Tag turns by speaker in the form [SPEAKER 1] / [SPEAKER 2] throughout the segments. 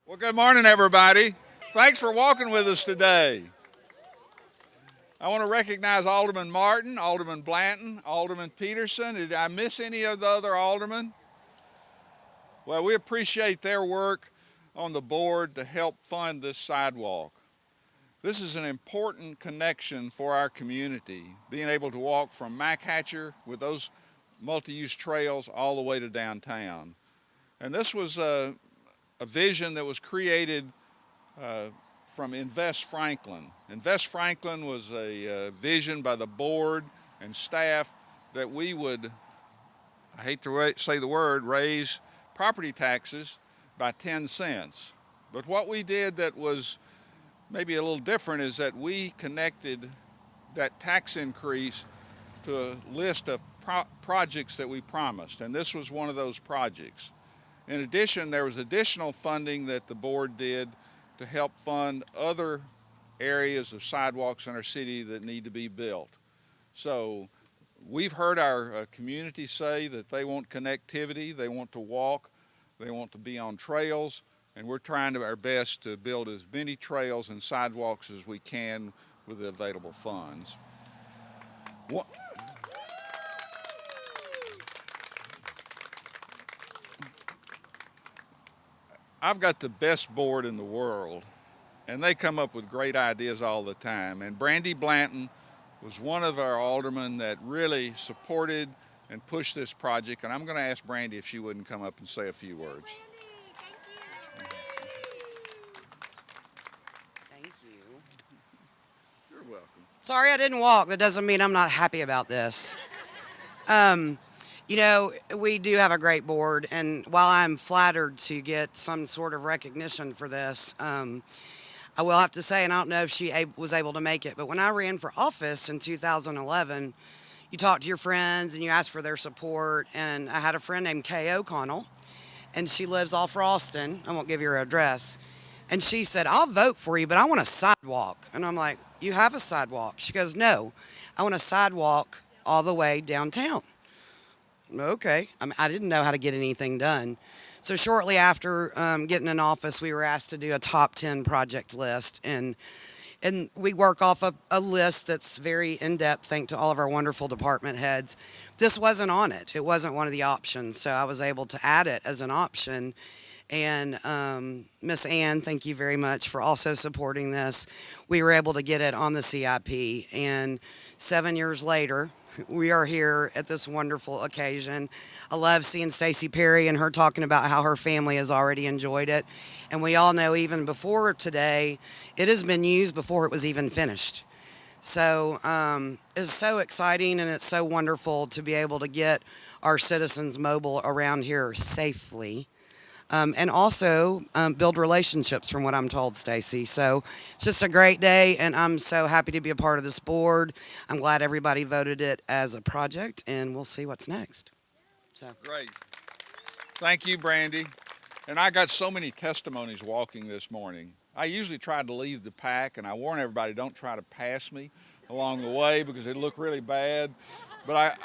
[SPEAKER 1] Well, good morning, everybody. Thanks for walking with us today. I want to recognize Alderman Martin, Alderman Blanton, Alderman Peterson. Did I miss any of the other aldermen? Well, we appreciate their work on the board to help fund this sidewalk. This is an important connection for our community, being able to walk from McHatcher with those multi-use trails all the way to downtown. And this was a vision that was created from Invest Franklin. Invest Franklin was a vision by the board and staff that we would, I hate to say the word, raise property taxes by 10 cents. But what we did that was maybe a little different is that we connected that tax increase to a list of projects that we promised, and this was one of those projects. In addition, there was additional funding that the board did to help fund other areas of sidewalks in our city that need to be built. So we've heard our community say that they want connectivity, they want to walk, they want to be on trails, and we're trying our best to build as many trails and sidewalks as we can with the available funds. I've got the best board in the world, and they come up with great ideas all the time. And Brandy Blanton was one of our aldermen that really supported and pushed this project. And I'm going to ask Brandy if she wouldn't come up and say a few words.
[SPEAKER 2] Thank you.
[SPEAKER 1] You're welcome.
[SPEAKER 2] Sorry I didn't walk. That doesn't mean I'm not happy about this. We do have a great board, and while I'm flattered to get some sort of recognition for this, I will have to say, and I don't know if she was able to make it, but when I ran for office in 2011, you talked to your friends and you asked for their support, and I had a friend named Kay O'Connell, and she lives off Ralston. I won't give you her address. And she said, I'll vote for you, but I want a sidewalk. And I'm like, you have a sidewalk? She goes, no, I want a sidewalk all the way downtown. Okay. I didn't know how to get anything done. So shortly after getting in office, we were asked to do a top 10 project list. And we work off a list that's very in-depth, thanks to all of our wonderful department heads. This wasn't on it. It wasn't one of the options. So I was able to add it as an option. And Miss Ann, thank you very much for also supporting this. We were able to get it on the CIP. And 7 years later, we are here at this wonderful occasion. I love seeing Stacy Perry and her talking about how her family has already enjoyed it. And we all know even before today, it has been used before it was even finished. So it's so exciting, and it's so wonderful to be able to get our citizens mobile around here safely. And also build relationships, from what I'm told, Stacy. So it's just a great day, and I'm so happy to be a part of this board. I'm glad everybody voted it as a project, and we'll see what's next. So
[SPEAKER 1] Great. Thank you, Brandy. And I got so many testimonies walking this morning. I usually try to lead the pack, and I warn everybody, don't try to pass me along the way because it looked really bad. But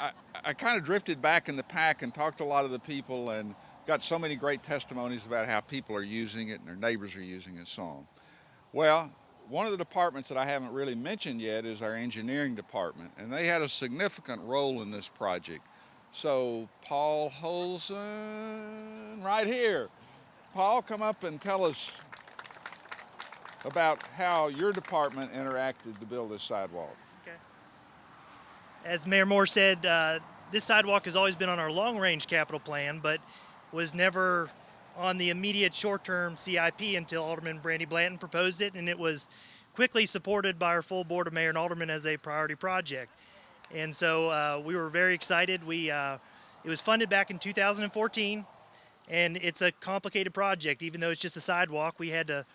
[SPEAKER 1] I kind of drifted back in the pack and talked to a lot of the people, and got so many great testimonies about how people are using it and their neighbors are using it and so on. Well, one of the departments that I haven't really mentioned yet is our engineering department, and they had a significant role in this project. So Paul Holzen, right here. Paul, come up and tell us about how your department interacted to build this sidewalk.
[SPEAKER 3] Okay. As Mayor Moore said, this sidewalk has always been on our long-range capital plan, but was never on the immediate short-term CIP until Alderman Brandy Blanton proposed it, and it was quickly supported by our full board of mayor and aldermen as a priority project. And so we were very excited. It was funded back in 2014, and it's a complicated project. Even though it's just a sidewalk, we had to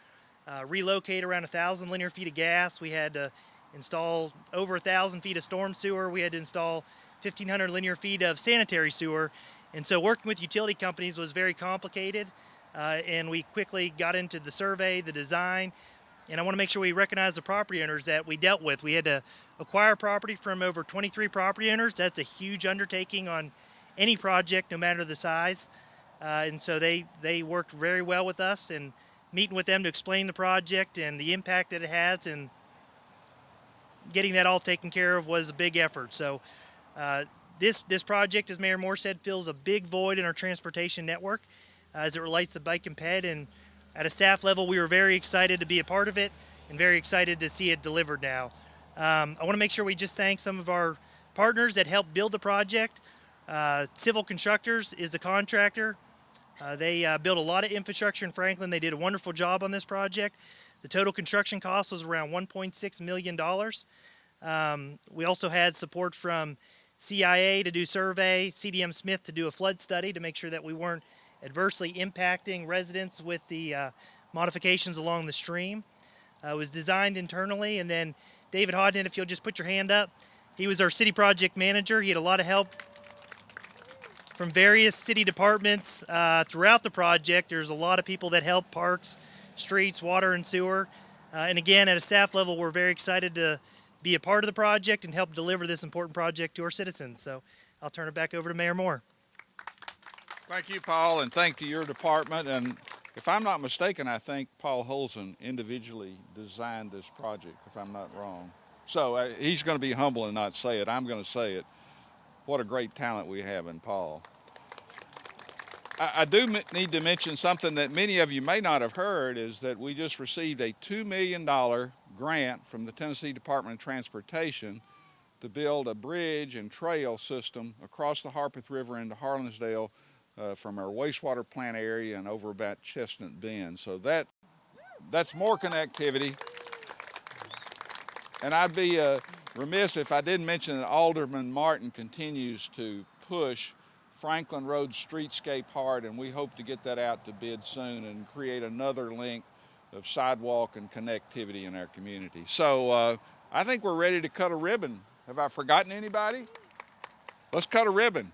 [SPEAKER 3] relocate around 1,000 linear feet of gas. We had to install over 1,000 feet of storm sewer. We had to install 1,500 linear feet of sanitary sewer. And so working with utility companies was very complicated, and we quickly got into the survey, the design, and I want to make sure we recognize the property owners that we dealt with. We had to acquire property from over 23 property owners. That's a huge undertaking on any project, no matter the size, and so they worked very well with us and meeting with them to explain the project and the impact that it has, and getting that all taken care of was a big effort. So this project, as Mayor Moore said, fills a big void in our transportation network as it relates to bike and ped. And at a staff level, we were very excited to be a part of it and very excited to see it delivered now. I want to make sure we just thank some of our partners that helped build the project. Civil Constructors is the contractor. They built a lot of infrastructure in Franklin. They did a wonderful job on this project. The total construction cost was around $1.6 million. We also had support from CIA to do survey, CDM Smith to do a flood study to make sure that we weren't adversely impacting residents with the modifications along the stream. It was designed internally, and then David Hodden, if you'll just put your hand up, he was our city project manager. He had a lot of help from various city departments throughout the project. There's a lot of people that help: parks, streets, water, and sewer. And again, at a staff level, we're very excited to be a part of the project and help deliver this important project to our citizens. So I'll turn it back over to Mayor Moore.
[SPEAKER 1] Thank you, Paul, and thank you, your department. And if I'm not mistaken, I think Paul Holzen individually designed this project, if I'm not wrong. So he's going to be humble and not say it. I'm going to say it. What a great talent we have in Paul. I do need to mention something that many of you may not have heard, is that we just received a $2 million grant from the Tennessee Department of Transportation to build a bridge and trail system across the Harpeth River into Harlansdale from our wastewater plant area and over about Chestnut Bend. So that's more connectivity. And I'd be remiss if I didn't mention that Alderman Martin continues to push Franklin Road streetscape hard, and we hope to get that out to bid soon and create another link of sidewalk and connectivity in our community. So I think we're ready to cut a ribbon. Have I forgotten anybody? Let's cut a ribbon.